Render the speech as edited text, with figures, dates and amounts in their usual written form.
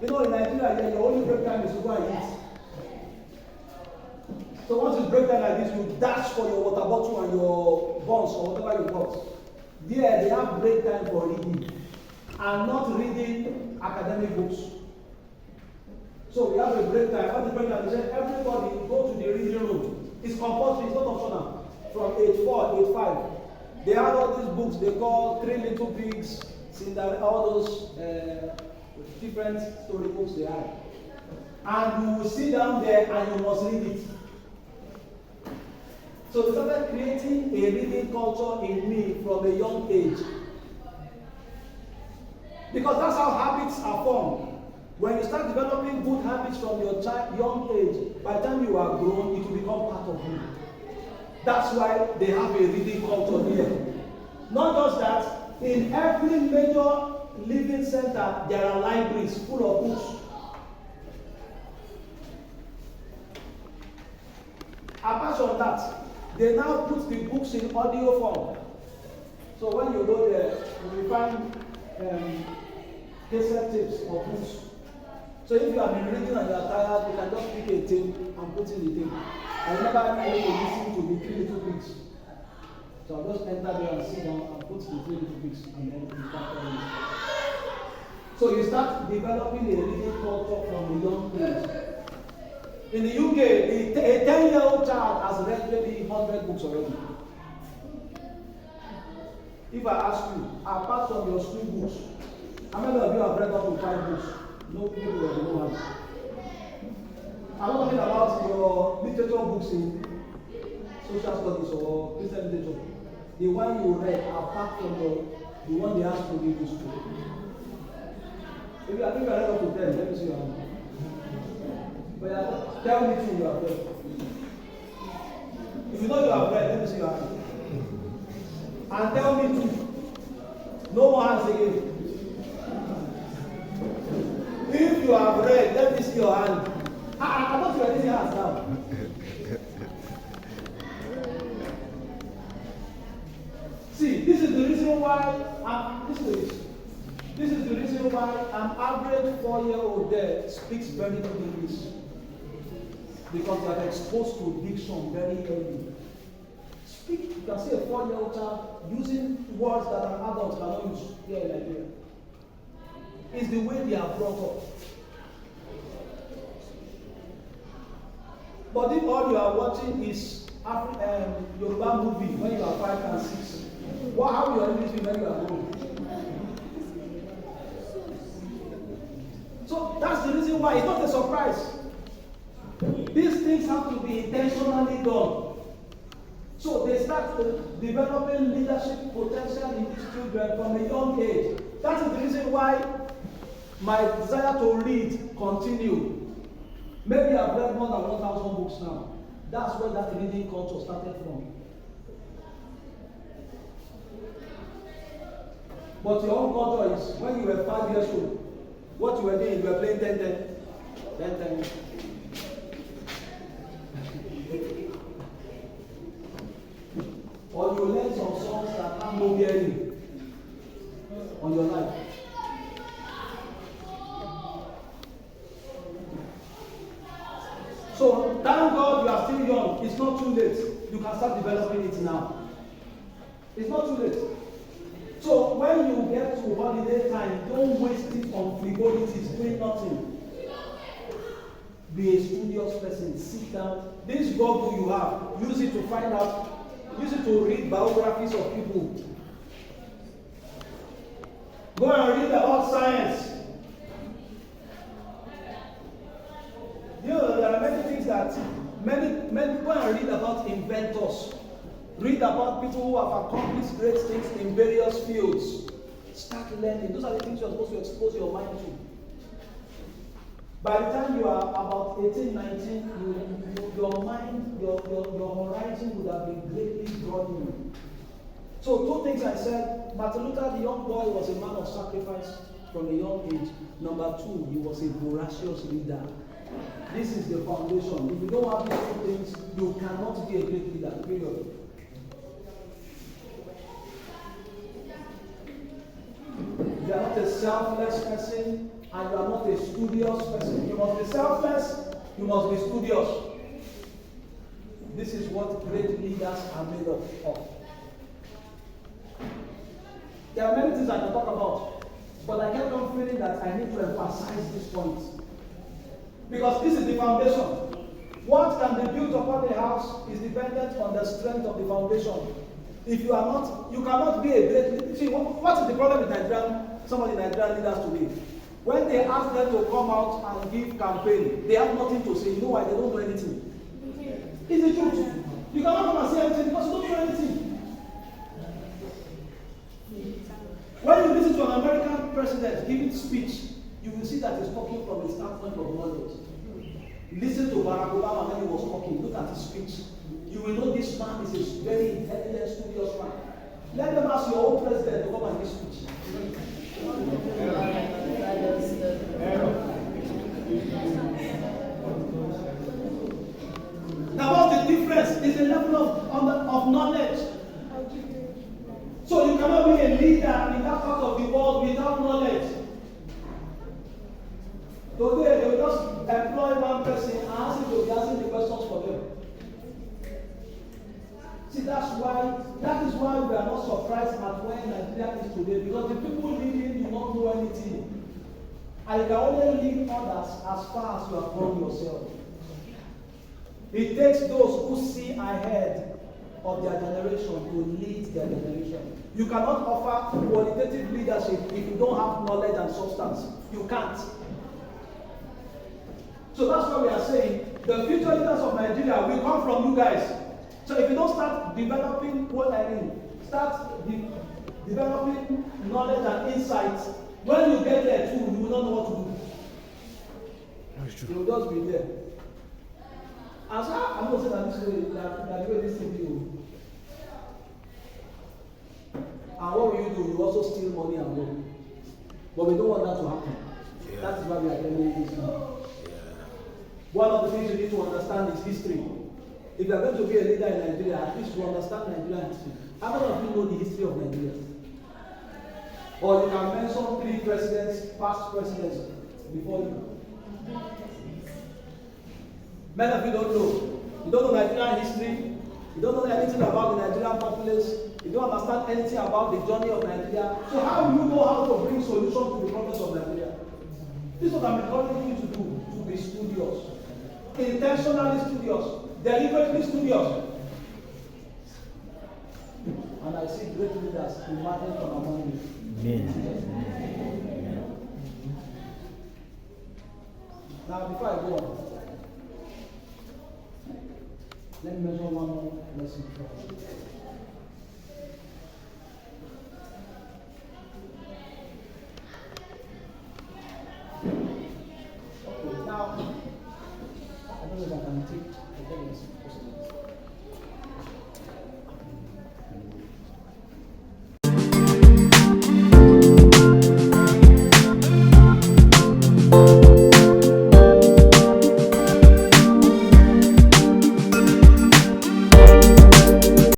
You know, in Nigeria, your only break time is to go and eat. So once it's break time like this, you dash for your water bottle and your buns or whatever you want. There, they have break time for reading and not reading academic books. So we have a break time. What the break time? They say everybody go to the reading room. It's compulsory, it's not optional. From age 4, age 5. They have all these books they call Three Little Pigs, Cinderella, all those different story books they have. And you will sit down there and you must read it. So they started creating a reading culture in me from a young age. Because that's how habits are formed. When you start developing good habits from your young age, by the time you are grown, it will become part of you. That's why they have a reading culture here. Not just that, in every major living center, there are libraries full of books. Apart from that, they now put the books in audio form. So when you go there, you will find cassette tapes of books. So if you have been reading and you are tired, you can just pick a tape and put in the tape. I remember I used to listen to the Three Little Pigs. So I'll just enter there and sit down and put the Three Little Pigs and then you start reading. So you start developing a reading culture from a young age. In the UK, a 10-year-old child has read maybe 100 books already. If I ask you, apart from your school books, how many of you have read up to 5 books? No people that you don't have. I'm not talking about your literature books in social studies or Christian literature. The one you read apart from the one they asked to give you school. If I think I read up to 10, let me see your hand. But tell me two you have read. If you know you have read, let me see your hand. And tell me two. No more hands again. If you have read, let me see your hand. I thought you were raising hands now. See, this is the reason why this is the reason why an average 4-year-old there speaks very good English. Because they are exposed to diction very early. You can see a 4-year-old child using words that an adult cannot use here in Nigeria. It's the way they are brought up. But if all you are watching is Yoruba movie when you are 5 and 6, how will your English be when you are grown? So that's the reason why it's not a surprise. These things have to be intentionally done. So they start developing leadership potential in these children from a young age. That is the reason why my desire to read continue. Maybe I've read more than 1,000 books now. That's where that reading culture started from. But your own culture is when you were 5 years old, what you were doing, you were playing 10-10. Or you learn some songs that have no bearing on your life. So thank God you are still young. It's not too late. You can start developing it now. It's not too late. So when you get to holiday time, don't waste it on frivolities, doing nothing. Be a studious person. Sit down. This Google you have, use it to find out. Use it to read biographies of people. Go and read about science. You know, there are many things that many go and read about inventors. Read about people who have accomplished great things in various fields. Start learning. Those are the things you're supposed to expose your mind to. By the time you are about 18, 19, your mind, your horizon would have been greatly broadened. So 2 things I said. Martin Luther, the young boy, was a man of sacrifice from a young age. Number 2, he was a voracious leader. This is the foundation. If you don't have these 2 things, you cannot be a great leader, period. If you are not a selfless person and you are not a studious person. You must be selfless, you must be studious. This is what great leaders are made of. There are many things I can talk about, but I kept on feeling that I need to emphasize this point. Because this is the foundation. What can be built upon a house is dependent on the strength of the foundation. If you are not, you cannot be a great leader. See, what is the problem with some of the Nigerian leaders today? When they ask them to come out and give campaign, they have nothing to say. You know why? They don't do anything. It's the truth. You cannot come and say anything because you don't do anything. When you listen to an American president giving speech, you will see that he's talking from a standpoint of knowledge. Listen to Barack Obama when he was talking. Look at his speech. You will know this man is a very intelligent, studious man. Let them ask your own president to come and give speech. Now, what's the difference? It's the level of knowledge. So you cannot be a leader in that part of the world without knowledge. Today, they will just employ one person and ask him to be asking the questions for them. See, that is why we are not surprised at where Nigeria is today, because the people leading do not know anything. And you can only lead others as far as you have gone yourself. It takes those who see ahead of their generation to lead their generation. You cannot offer qualitative leadership if you don't have knowledge and substance. You can't. So that's why we are saying the future leaders of Nigeria will come from you guys. So if you don't start developing developing knowledge and insights, when you get there too, you will not know what to do. That's true. You will just be there. As I'm not saying that this way, that the way this thing be. And what will you do? You also steal money and go. But we don't want that to happen. Yeah. That is why we are telling you this now. One of the things you need to understand is history. If you are going to be a leader in Nigeria, at least you understand Nigerian history. How many of you know the history of Nigeria? Or you can mention 3 presidents, past presidents before you. Many of you don't know. You don't know Nigerian history. You don't know anything about the Nigerian populace. You don't understand anything about the journey of Nigeria. So how do you know how to bring solutions to the problems of Nigeria? This is what I'm encouraging you to do, to be studious. Intentionally studious, deliberately studious. And I see great leaders emerging from among you. Amen. Now, before I go on, let me mention one more lesson. Okay, now, I don't know if I can take the lesson. Thank you.